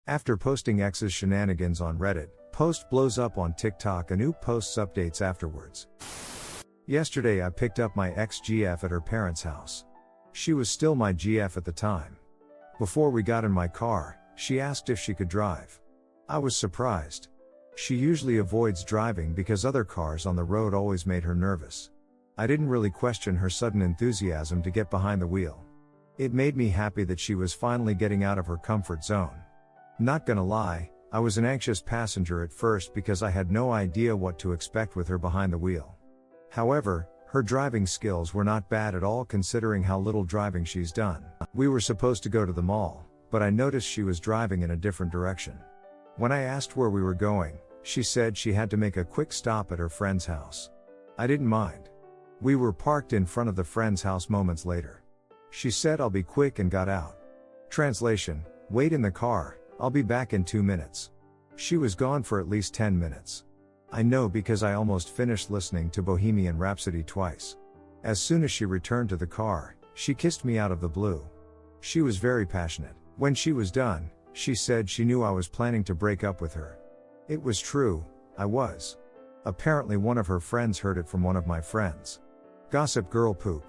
After posting ex's shenanigans on Reddit, post blows up on TikTok and Oop posts updates afterwards. Yesterday I picked up my ex-GF at her parents' house. She was still my GF at the time. Before we got in my car, she asked if she could drive. I was surprised. She usually avoids driving because other cars on the road always made her nervous. I didn't really question her sudden enthusiasm to get behind the wheel. It made me happy that she was finally getting out of her comfort zone. Not gonna lie, I was an anxious passenger at first because I had no idea what to expect with her behind the wheel. However, her driving skills were not bad at all considering how little driving she's done. We were supposed to go to the mall, but I noticed she was driving in a different direction. When I asked where we were going, she said she had to make a quick stop at her friend's house. I didn't mind. We were parked in front of the friend's house moments later. She said I'll be quick and got out. Translation: wait in the car, I'll be back in 2 minutes. She was gone for at least 10 minutes. I know because I almost finished listening to Bohemian Rhapsody twice. As soon as she returned to the car, she kissed me out of the blue. She was very passionate. When she was done, she said she knew I was planning to break up with her. It was true, I was. Apparently one of her friends heard it from one of my friends. Gossip girl poop.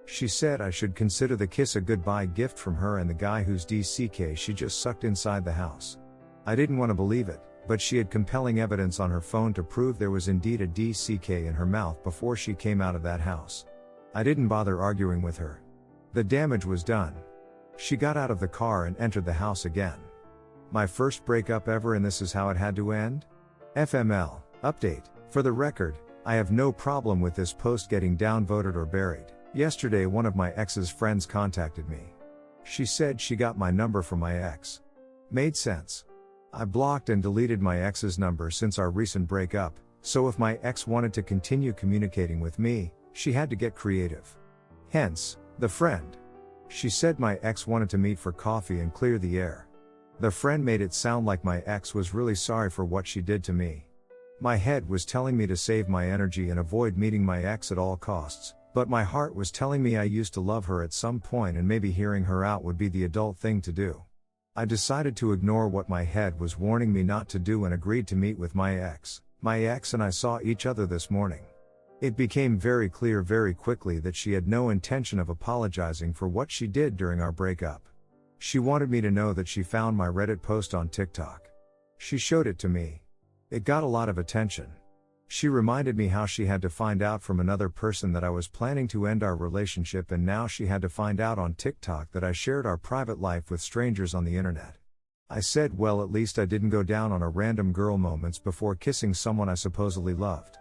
She said I should consider the kiss a goodbye gift from her and the guy whose DCK she just sucked inside the house. I didn't want to believe it, but she had compelling evidence on her phone to prove there was indeed a DCK in her mouth before she came out of that house. I didn't bother arguing with her. The damage was done. She got out of the car and entered the house again. My first breakup ever, and this is how it had to end? FML. Update. For the record, I have no problem with this post getting downvoted or buried. Yesterday one of my ex's friends contacted me. She said she got my number from my ex. Made sense. I blocked and deleted my ex's number since our recent breakup, so if my ex wanted to continue communicating with me, she had to get creative. Hence, the friend. She said my ex wanted to meet for coffee and clear the air. The friend made it sound like my ex was really sorry for what she did to me. My head was telling me to save my energy and avoid meeting my ex at all costs. But my heart was telling me I used to love her at some point and maybe hearing her out would be the adult thing to do. I decided to ignore what my head was warning me not to do and agreed to meet with my ex. My ex and I saw each other this morning. It became very clear very quickly that she had no intention of apologizing for what she did during our breakup. She wanted me to know that she found my Reddit post on TikTok. She showed it to me. It got a lot of attention. She reminded me how she had to find out from another person that I was planning to end our relationship, and now she had to find out on TikTok that I shared our private life with strangers on the internet. I said, well, at least I didn't go down on a random girl moments before kissing someone I supposedly loved.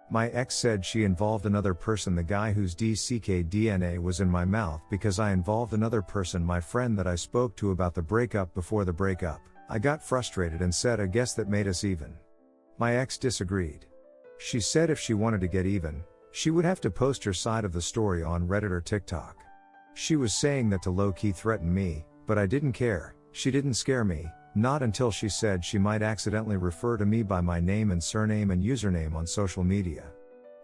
My ex said she involved another person, the guy whose DCK DNA was in my mouth, because I involved another person, my friend that I spoke to about the breakup before the breakup. I got frustrated and said I guess that made us even. My ex disagreed. She said if she wanted to get even, she would have to post her side of the story on Reddit or TikTok. She was saying that to low-key threaten me, but I didn't care. She didn't scare me, not until she said she might accidentally refer to me by my name and surname and username on social media.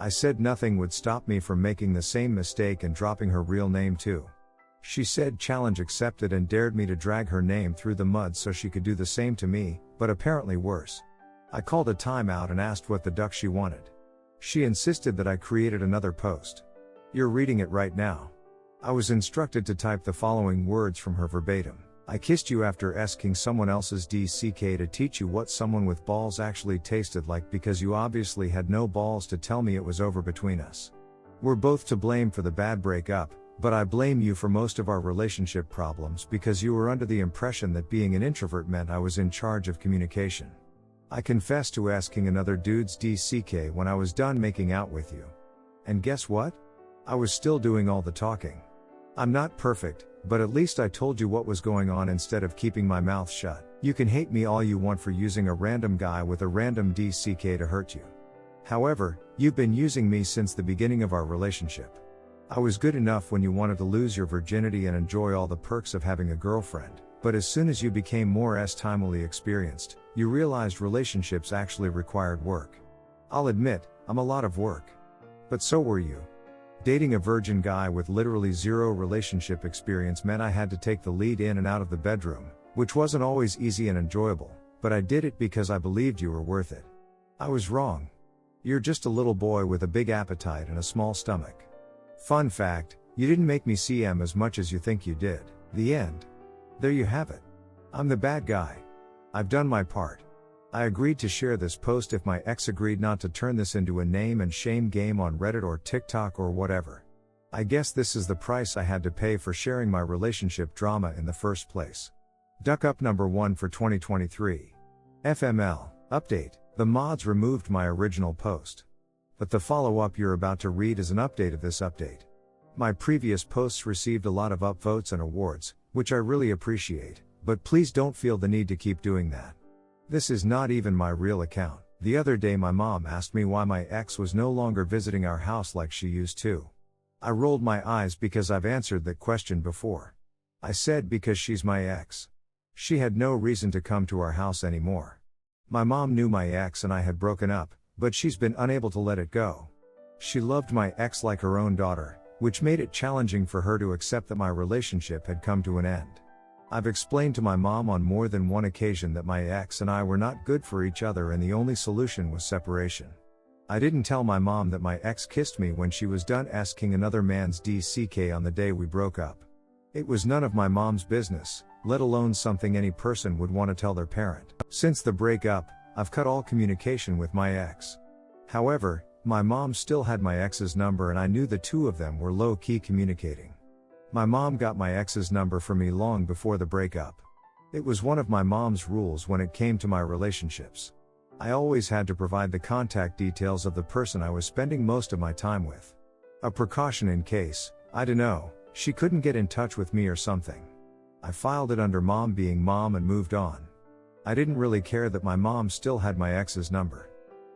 I said nothing would stop me from making the same mistake and dropping her real name too. She said challenge accepted and dared me to drag her name through the mud so she could do the same to me, but apparently worse. I called a timeout and asked what the duck she wanted. She insisted that I created another post. You're reading it right now. I was instructed to type the following words from her verbatim. I kissed you after asking someone else's DCK to teach you what someone with balls actually tasted like because you obviously had no balls to tell me it was over between us. We're both to blame for the bad breakup, but I blame you for most of our relationship problems because you were under the impression that being an introvert meant I was in charge of communication. I confessed to asking another dude's DCK when I was done making out with you. And guess what? I was still doing all the talking. I'm not perfect, but at least I told you what was going on instead of keeping my mouth shut. You can hate me all you want for using a random guy with a random DCK to hurt you. However, you've been using me since the beginning of our relationship. I was good enough when you wanted to lose your virginity and enjoy all the perks of having a girlfriend, but as soon as you became more timely experienced, you realized relationships actually required work. I'll admit, I'm a lot of work. But so were you. Dating a virgin guy with literally zero relationship experience meant I had to take the lead in and out of the bedroom, which wasn't always easy and enjoyable, but I did it because I believed you were worth it. I was wrong. You're just a little boy with a big appetite and a small stomach. Fun fact, you didn't make me CM as much as you think you did. The end. There you have it. I'm the bad guy. I've done my part. I agreed to share this post if my ex agreed not to turn this into a name and shame game on Reddit or TikTok or whatever. I guess this is the price I had to pay for sharing my relationship drama in the first place. Duck Up number 1 for 2023. FML. Update. The mods removed my original post. But the follow-up you're about to read is an update of this update. My previous posts received a lot of upvotes and awards, which I really appreciate, but please don't feel the need to keep doing that. This is not even my real account. The other day my mom asked me why my ex was no longer visiting our house like she used to. I rolled my eyes because I've answered that question before. I said because she's my ex. She had no reason to come to our house anymore. My mom knew my ex and I had broken up, but she's been unable to let it go. She loved my ex like her own daughter, which made it challenging for her to accept that my relationship had come to an end. I've explained to my mom on more than one occasion that my ex and I were not good for each other and the only solution was separation. I didn't tell my mom that my ex kissed me when she was done asking another man's DCK on the day we broke up. It was none of my mom's business, let alone something any person would want to tell their parent. Since the breakup, I've cut all communication with my ex. However, my mom still had my ex's number and I knew the two of them were low-key communicating. My mom got my ex's number for me long before the breakup. It was one of my mom's rules when it came to my relationships. I always had to provide the contact details of the person I was spending most of my time with. A precaution in case, I don't know, she couldn't get in touch with me or something. I filed it under mom being mom and moved on. I didn't really care that my mom still had my ex's number.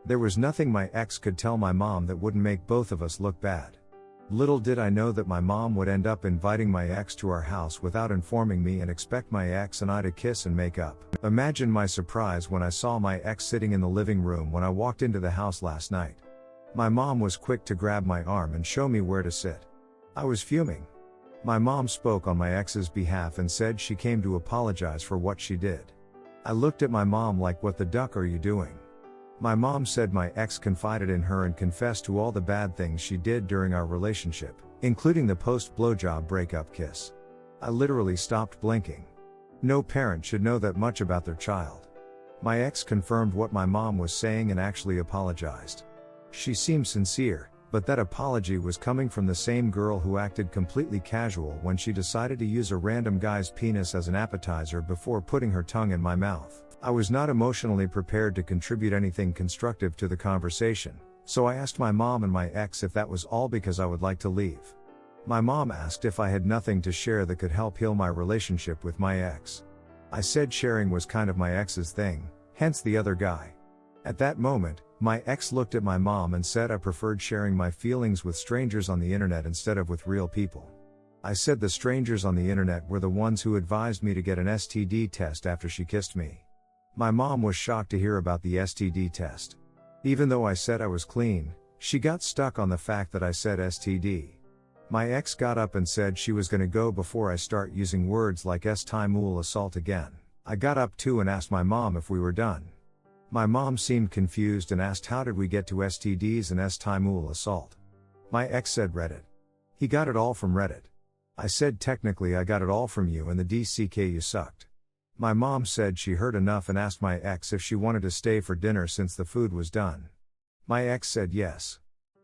There was nothing my ex could tell my mom that wouldn't make both of us look bad. Little did I know that my mom would end up inviting my ex to our house without informing me and expect my ex and I to kiss and make up. Imagine my surprise when I saw my ex sitting in the living room when I walked into the house last night. My mom was quick to grab my arm and show me where to sit. I was fuming. My mom spoke on my ex's behalf and said she came to apologize for what she did. I looked at my mom like, what the duck are you doing? My mom said my ex confided in her and confessed to all the bad things she did during our relationship, including the post-blowjob breakup kiss. I literally stopped blinking. No parent should know that much about their child. My ex confirmed what my mom was saying and actually apologized. She seemed sincere, but that apology was coming from the same girl who acted completely casual when she decided to use a random guy's penis as an appetizer before putting her tongue in my mouth. I was not emotionally prepared to contribute anything constructive to the conversation, so I asked my mom and my ex if that was all because I would like to leave. My mom asked if I had nothing to share that could help heal my relationship with my ex. I said sharing was kind of my ex's thing, hence the other guy. At that moment, my ex looked at my mom and said I preferred sharing my feelings with strangers on the internet instead of with real people. I said the strangers on the internet were the ones who advised me to get an STD test after she kissed me. My mom was shocked to hear about the STD test. Even though I said I was clean, she got stuck on the fact that I said STD. My ex got up and said she was gonna go before I start using words like S-time-ool assault again. I got up too and asked my mom if we were done. My mom seemed confused and asked how did we get to STDs and S-time-ool assault. My ex said Reddit. He got it all from Reddit. I said technically I got it all from you and the DCK you sucked. My mom said she heard enough and asked my ex if she wanted to stay for dinner since the food was done. My ex said yes.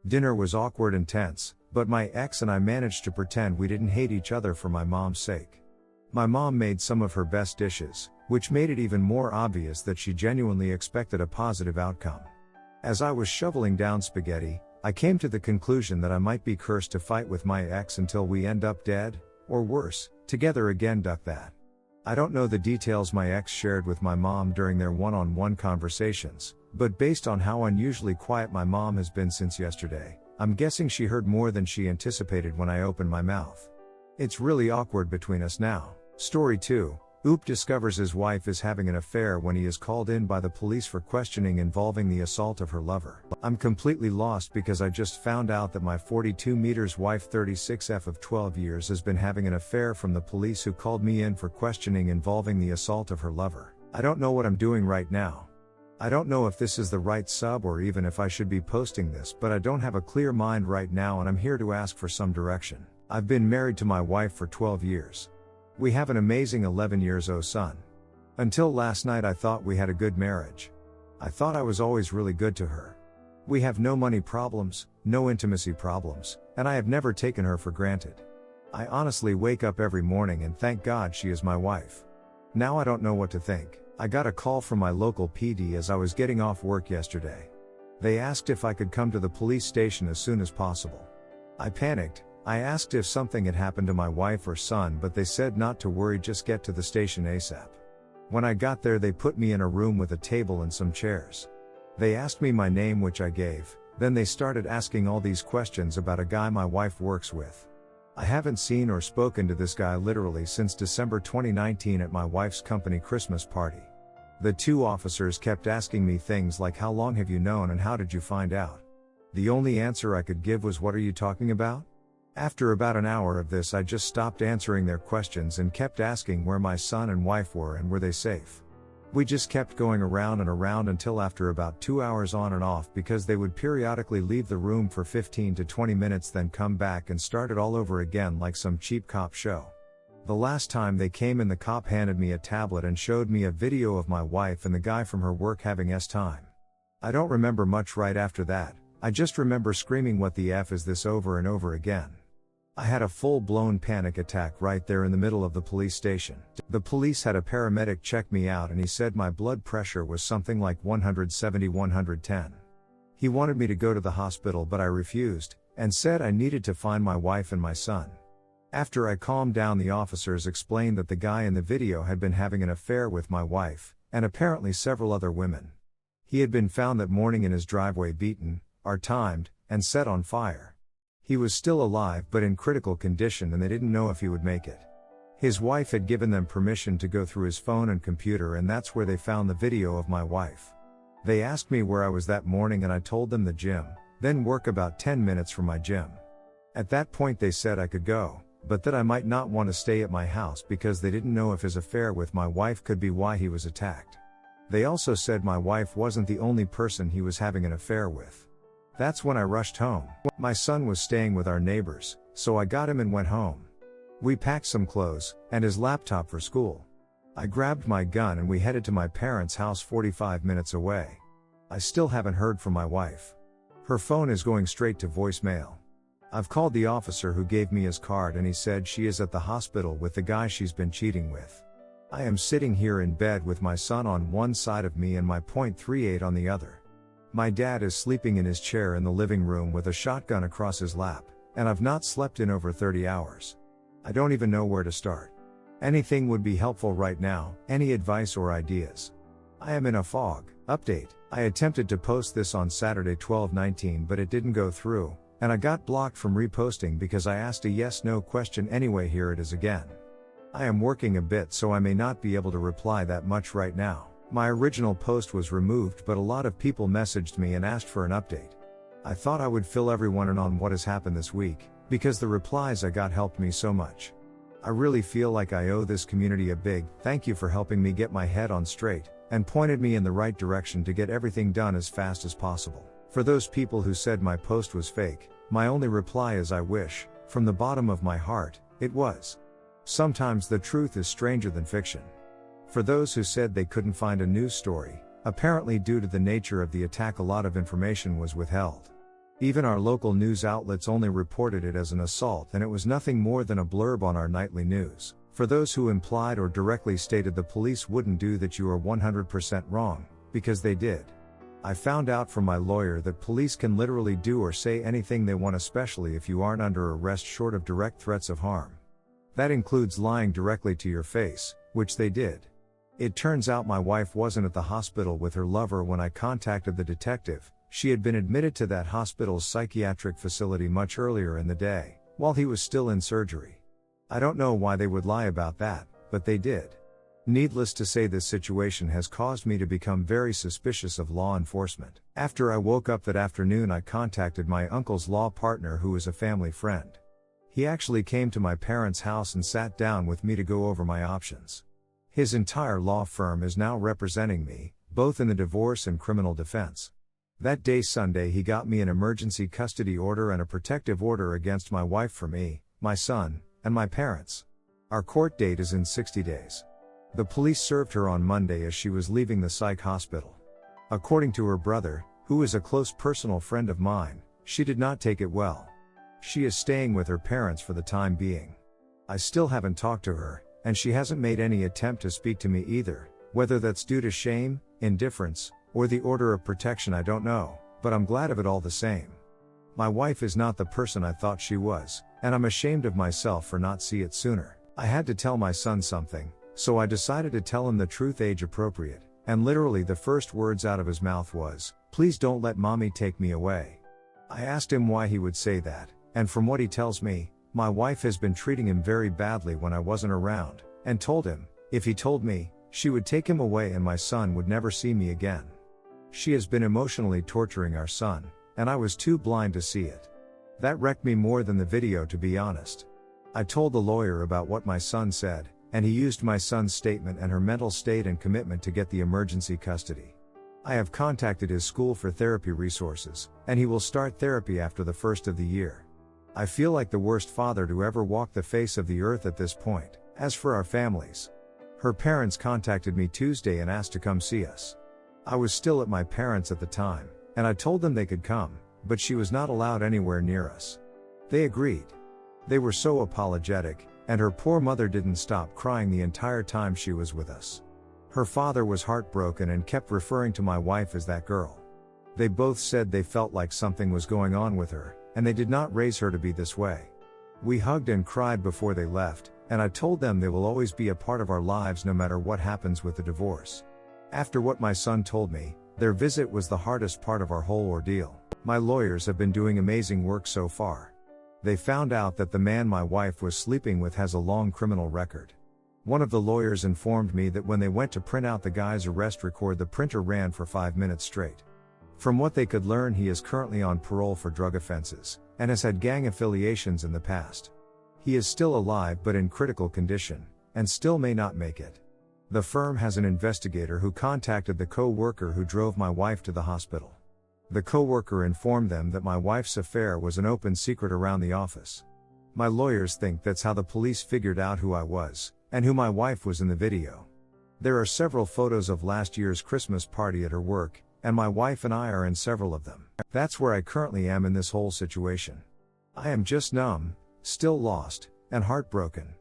Dinner was awkward and tense, but my ex and I managed to pretend we didn't hate each other for my mom's sake. My mom made some of her best dishes, which made it even more obvious that she genuinely expected a positive outcome. As I was shoveling down spaghetti, I came to the conclusion that I might be cursed to fight with my ex until we end up dead, or worse, together again. Duck that. I don't know the details my ex shared with my mom during their one-on-one conversations, but based on how unusually quiet my mom has been since yesterday, I'm guessing she heard more than she anticipated when I opened my mouth. It's really awkward between us now. Story 2. Oop discovers his wife is having an affair when he is called in by the police for questioning involving the assault of her lover. I'm completely lost because I just found out that my 42 meters wife 36F of 12 years has been having an affair from the police who called me in for questioning involving the assault of her lover. I don't know what I'm doing right now. I don't know if this is the right sub or even if I should be posting this, but I don't have a clear mind right now and I'm here to ask for some direction. I've been married to my wife for 12 years. We have an amazing 11 years old son. Until last night I thought we had a good marriage. I thought I was always really good to her. We have no money problems, no intimacy problems, and I have never taken her for granted. I honestly wake up every morning and thank God she is my wife. Now I don't know what to think. I got a call from my local PD as I was getting off work yesterday. They asked if I could come to the police station as soon as possible. I panicked. I asked if something had happened to my wife or son, but they said not to worry, just get to the station ASAP. When I got there, they put me in a room with a table and some chairs. They asked me my name, which I gave. Then they started asking all these questions about a guy my wife works with. I haven't seen or spoken to this guy literally since December 2019 at my wife's company Christmas party. The two officers kept asking me things like, how long have you known and how did you find out? The only answer I could give was, what are you talking about? After about an hour of this, I just stopped answering their questions and kept asking where my son and wife were and were they safe. We just kept going around and around until after about 2 hours on and off, because they would periodically leave the room for 15 to 20 minutes then come back and start it all over again like some cheap cop show. The last time they came in, the cop handed me a tablet and showed me a video of my wife and the guy from her work having time. I don't remember much right after that. I just remember screaming, what the F is this, over and over again. I had a full-blown panic attack right there in the middle of the police station. The police had a paramedic check me out and he said my blood pressure was something like 170/110. He wanted me to go to the hospital, but I refused, and said I needed to find my wife and my son. After I calmed down, the officers explained that the guy in the video had been having an affair with my wife, and apparently several other women. He had been found that morning in his driveway, beaten, timed, and set on fire. He was still alive but in critical condition and they didn't know if he would make it. His wife had given them permission to go through his phone and computer, and that's where they found the video of my wife. They asked me where I was that morning and I told them the gym, then work about 10 minutes from my gym. At that point they said I could go, but that I might not want to stay at my house because they didn't know if his affair with my wife could be why he was attacked. They also said my wife wasn't the only person he was having an affair with. That's when I rushed home. My son was staying with our neighbors, so I got him and went home. We packed some clothes, and his laptop for school. I grabbed my gun and we headed to my parents' house 45 minutes away. I still haven't heard from my wife. Her phone is going straight to voicemail. I've called the officer who gave me his card and he said she is at the hospital with the guy she's been cheating with. I am sitting here in bed with my son on one side of me and my .38 on the other. My dad is sleeping in his chair in the living room with a shotgun across his lap, and I've not slept in over 30 hours. I don't even know where to start. Anything would be helpful right now, any advice or ideas. I am in a fog. Update: I attempted to post this on Saturday 12/19 but it didn't go through, and I got blocked from reposting because I asked a yes/no question anyway. Here it is again. I am working a bit so I may not be able to reply that much right now. My original post was removed but a lot of people messaged me and asked for an update. I thought I would fill everyone in on what has happened this week, because the replies I got helped me so much. I really feel like I owe this community a big thank you for helping me get my head on straight, and pointed me in the right direction to get everything done as fast as possible. For those people who said my post was fake, my only reply is I wish, from the bottom of my heart, it was. Sometimes the truth is stranger than fiction. For those who said they couldn't find a news story, apparently due to the nature of the attack a lot of information was withheld. Even our local news outlets only reported it as an assault and it was nothing more than a blurb on our nightly news. For those who implied or directly stated the police wouldn't do that, you are 100% wrong, because they did. I found out from my lawyer that police can literally do or say anything they want, especially if you aren't under arrest short of direct threats of harm. That includes lying directly to your face, which they did. It turns out my wife wasn't at the hospital with her lover when I contacted the detective. She had been admitted to that hospital's psychiatric facility much earlier in the day, while he was still in surgery. I don't know why they would lie about that, but they did. Needless to say, this situation has caused me to become very suspicious of law enforcement. After I woke up that afternoon, I contacted my uncle's law partner, who is a family friend. He actually came to my parents' house and sat down with me to go over my options. His entire law firm is now representing me, both in the divorce and criminal defense. That day, Sunday, he got me an emergency custody order and a protective order against my wife for me, my son, and my parents. Our court date is in 60 days. The police served her on Monday as she was leaving the psych hospital. According to her brother, who is a close personal friend of mine, she did not take it well. She is staying with her parents for the time being. I still haven't talked to her, and she hasn't made any attempt to speak to me either. Whether that's due to shame, indifference, or the order of protection, I don't know, but I'm glad of it all the same. My wife is not the person I thought she was, and I'm ashamed of myself for not seeing it sooner. I had to tell my son something, so I decided to tell him the truth, age appropriate, and literally the first words out of his mouth was, "Please don't let mommy take me away." I asked him why he would say that, and from what he tells me, my wife has been treating him very badly when I wasn't around, and told him, if he told me, she would take him away and my son would never see me again. She has been emotionally torturing our son, and I was too blind to see it. That wrecked me more than the video, to be honest. I told the lawyer about what my son said, and he used my son's statement and her mental state and commitment to get the emergency custody. I have contacted his school for therapy resources, and he will start therapy after the first of the year. I feel like the worst father to ever walk the face of the earth at this point. As for our families, her parents contacted me Tuesday and asked to come see us. I was still at my parents' at the time, and I told them they could come, but she was not allowed anywhere near us. They agreed. They were so apologetic, and her poor mother didn't stop crying the entire time she was with us. Her father was heartbroken and kept referring to my wife as that girl. They both said they felt like something was going on with her, and they did not raise her to be this way. We hugged and cried before they left, and I told them they will always be a part of our lives no matter what happens with the divorce. After what my son told me, their visit was the hardest part of our whole ordeal. My lawyers have been doing amazing work so far. They found out that the man my wife was sleeping with has a long criminal record. One of the lawyers informed me that when they went to print out the guy's arrest record, the printer ran for 5 minutes straight. From what they could learn, he is currently on parole for drug offenses, and has had gang affiliations in the past. He is still alive but in critical condition, and still may not make it. The firm has an investigator who contacted the co-worker who drove my wife to the hospital. The co-worker informed them that my wife's affair was an open secret around the office. My lawyers think that's how the police figured out who I was, and who my wife was in the video. There are several photos of last year's Christmas party at her work, and my wife and I are in several of them. That's where I currently am in this whole situation. I am just numb, still lost, and heartbroken.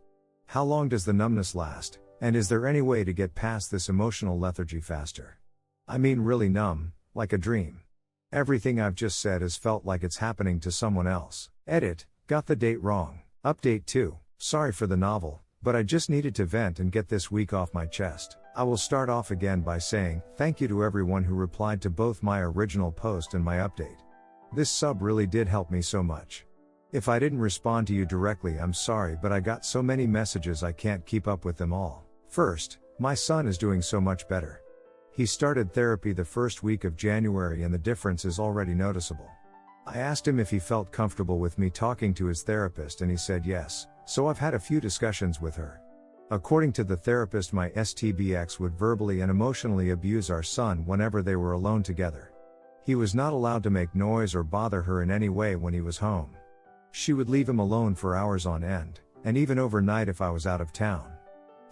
How long does the numbness last, and is there any way to get past this emotional lethargy faster? I mean really numb, like a dream. Everything I've just said has felt like it's happening to someone else. Edit, got the date wrong. Update 2, sorry for the novel, but I just needed to vent and get this week off my chest. I will start off again by saying, thank you to everyone who replied to both my original post and my update. This sub really did help me so much. If I didn't respond to you directly, I'm sorry, but I got so many messages I can't keep up with them all. First, my son is doing so much better. He started therapy the first week of January and the difference is already noticeable. I asked him if he felt comfortable with me talking to his therapist and he said yes, so I've had a few discussions with her. According to the therapist, my STBX would verbally and emotionally abuse our son whenever they were alone together. He was not allowed to make noise or bother her in any way when he was home. She would leave him alone for hours on end, and even overnight if I was out of town.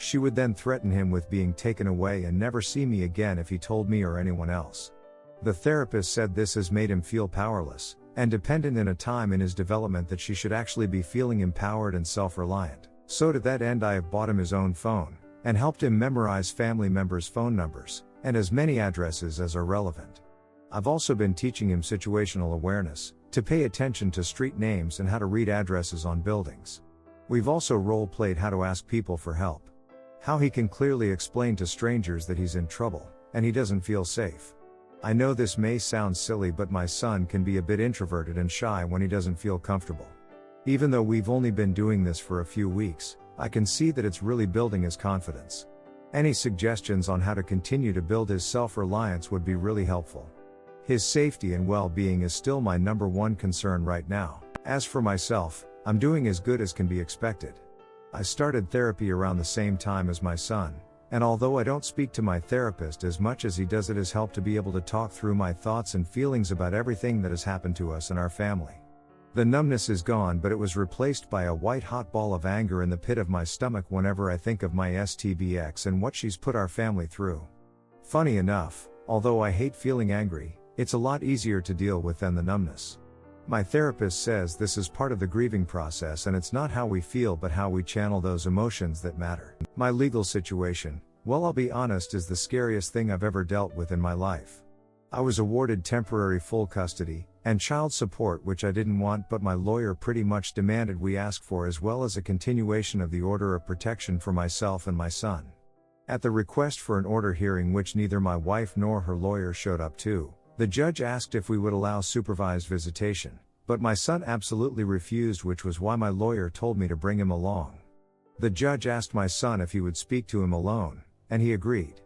She would then threaten him with being taken away and never see me again if he told me or anyone else. The therapist said this has made him feel powerless and dependent in a time in his development that she should actually be feeling empowered and self-reliant. So to that end, I have bought him his own phone and helped him memorize family members' phone numbers and as many addresses as are relevant. I've also been teaching him situational awareness, to pay attention to street names and how to read addresses on buildings. We've also role-played how to ask people for help. How he can clearly explain to strangers that he's in trouble, and he doesn't feel safe. I know this may sound silly, but my son can be a bit introverted and shy when he doesn't feel comfortable. Even though we've only been doing this for a few weeks, I can see that it's really building his confidence. Any suggestions on how to continue to build his self-reliance would be really helpful. His safety and well-being is still my #1 concern right now. As for myself, I'm doing as good as can be expected. I started therapy around the same time as my son, and although I don't speak to my therapist as much as he does, it has helped to be able to talk through my thoughts and feelings about everything that has happened to us and our family. The numbness is gone, but it was replaced by a white-hot ball of anger in the pit of my stomach whenever I think of my STBX and what she's put our family through. Funny enough, although I hate feeling angry, it's a lot easier to deal with than the numbness. My therapist says this is part of the grieving process, and it's not how we feel but how we channel those emotions that matter. My legal situation, well, I'll be honest, is the scariest thing I've ever dealt with in my life. I was awarded temporary full custody and child support, which I didn't want, but my lawyer pretty much demanded we ask for, as well as a continuation of the order of protection for myself and my son. At the request for an order hearing, which neither my wife nor her lawyer showed up to, the judge asked if we would allow supervised visitation, but my son absolutely refused, which was why my lawyer told me to bring him along. The judge asked my son if he would speak to him alone, and he agreed.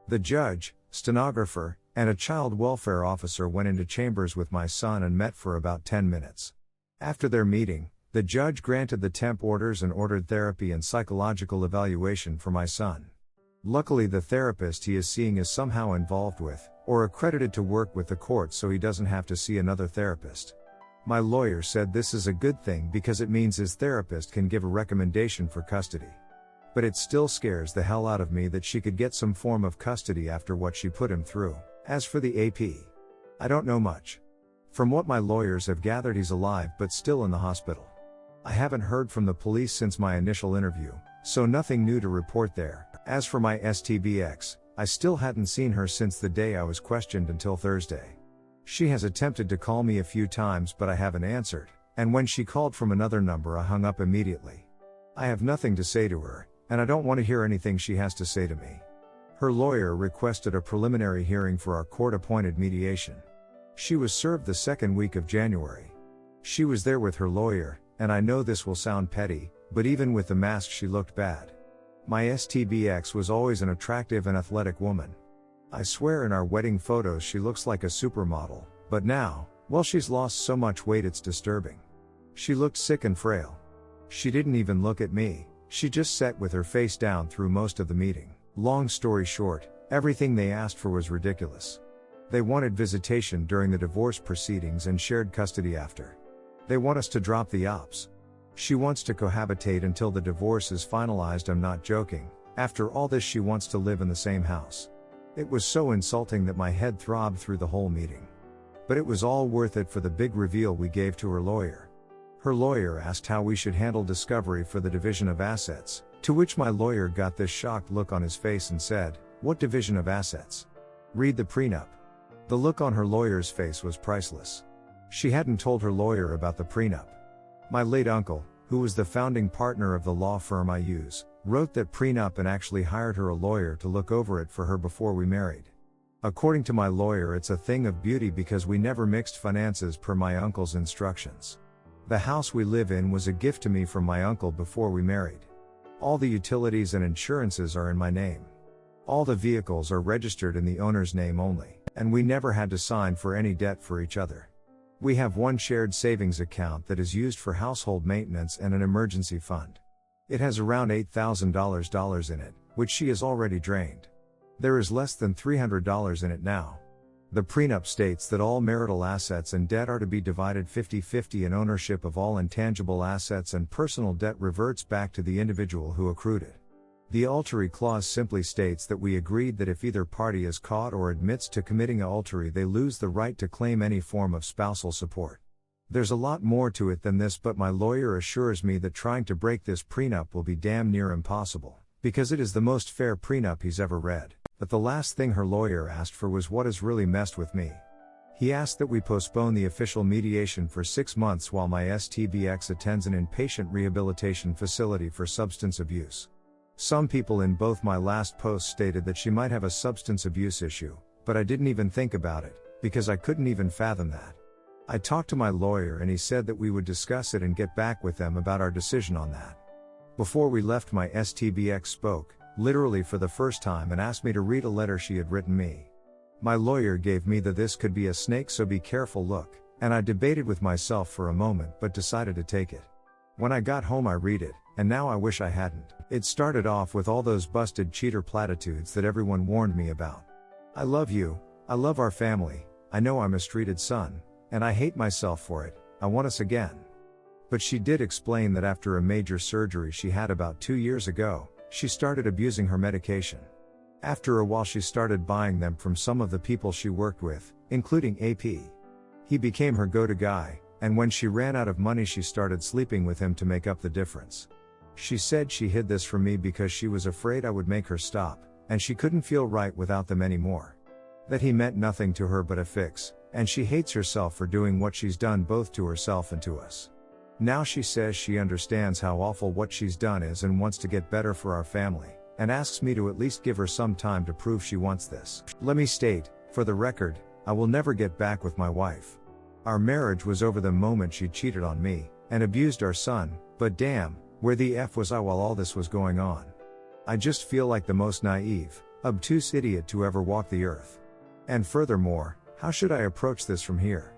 The judge, stenographer, and a child welfare officer went into chambers with my son and met for about 10 minutes. After their meeting, the judge granted the temp orders and ordered therapy and psychological evaluation for my son. Luckily, the therapist he is seeing is somehow involved with, or accredited to work with the court, so he doesn't have to see another therapist. My lawyer said this is a good thing because it means his therapist can give a recommendation for custody. But it still scares the hell out of me that she could get some form of custody after what she put him through. As for the AP, I don't know much. From what my lawyers have gathered, he's alive but still in the hospital. I haven't heard from the police since my initial interview, so nothing new to report there. As for my STBX, I still hadn't seen her since the day I was questioned until Thursday. She has attempted to call me a few times, but I haven't answered, and when she called from another number, I hung up immediately. I have nothing to say to her, and I don't want to hear anything she has to say to me. Her lawyer requested a preliminary hearing for our court-appointed mediation. She was served the second week of January. She was there with her lawyer, and I know this will sound petty, but even with the mask she looked bad. My STBX was always an attractive and athletic woman. I swear in our wedding photos she looks like a supermodel, but now, well, she's lost so much weight it's disturbing. She looked sick and frail. She didn't even look at me, she just sat with her face down through most of the meeting. Long story short, everything they asked for was ridiculous. They wanted visitation during the divorce proceedings and shared custody after. They want us to drop the ops. She wants to cohabitate until the divorce is finalized. I'm not joking. After all this, she wants to live in the same house. It was so insulting that my head throbbed through the whole meeting. But it was all worth it for the big reveal we gave to her lawyer. Her lawyer asked how we should handle discovery for the division of assets, to which my lawyer got this shocked look on his face and said, "What division of assets? Read the prenup." The look on her lawyer's face was priceless. She hadn't told her lawyer about the prenup. My late uncle, who was the founding partner of the law firm I use, wrote that prenup and actually hired her a lawyer to look over it for her before we married. According to my lawyer, it's a thing of beauty because we never mixed finances per my uncle's instructions. The house we live in was a gift to me from my uncle before we married. All the utilities and insurances are in my name. All the vehicles are registered in the owner's name only, and we never had to sign for any debt for each other. We have one shared savings account that is used for household maintenance and an emergency fund. It has around $8,000 in it, which she has already drained. There is less than $300 in it now. The prenup states that all marital assets and debt are to be divided 50-50, and ownership of all intangible assets and personal debt reverts back to the individual who accrued it. The adultery clause simply states that we agreed that if either party is caught or admits to committing adultery, they lose the right to claim any form of spousal support. There's a lot more to it than this, but my lawyer assures me that trying to break this prenup will be damn near impossible, because it is the most fair prenup he's ever read. But the last thing her lawyer asked for was what has really messed with me. He asked that we postpone the official mediation for 6 months while my STBX attends an inpatient rehabilitation facility for substance abuse. Some people in both my last posts stated that she might have a substance abuse issue, but I didn't even think about it, because I couldn't even fathom that. I talked to my lawyer and he said that we would discuss it and get back with them about our decision on that. Before we left, my STBX spoke, literally for the first time, and asked me to read a letter she had written me. My lawyer gave me the "this could be a snake so be careful" look, and I debated with myself for a moment but decided to take it. When I got home I read it, and now I wish I hadn't. It started off with all those busted cheater platitudes that everyone warned me about. I love you, I love our family, I know I mistreated son, and I hate myself for it, I want us again. But she did explain that after a major surgery she had about 2 years ago, she started abusing her medication. After a while she started buying them from some of the people she worked with, including AP. He became her go-to guy, and when she ran out of money she started sleeping with him to make up the difference. She said she hid this from me because she was afraid I would make her stop, and she couldn't feel right without them anymore. That he meant nothing to her but a fix, and she hates herself for doing what she's done both to herself and to us. Now she says she understands how awful what she's done is and wants to get better for our family, and asks me to at least give her some time to prove she wants this. Let me state, for the record, I will never get back with my wife. Our marriage was over the moment she cheated on me, and abused our son, but damn, where the F was I while all this was going on? I just feel like the most naive, obtuse idiot to ever walk the earth. And furthermore, how should I approach this from here?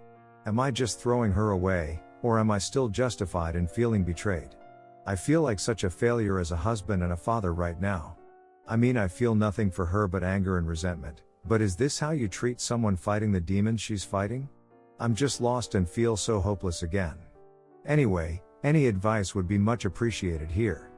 Am I just throwing her away, or am I still justified in feeling betrayed? I feel like such a failure as a husband and a father right now. I mean, I feel nothing for her but anger and resentment, but is this how you treat someone fighting the demons she's fighting? I'm just lost and feel so hopeless again. Anyway, any advice would be much appreciated here.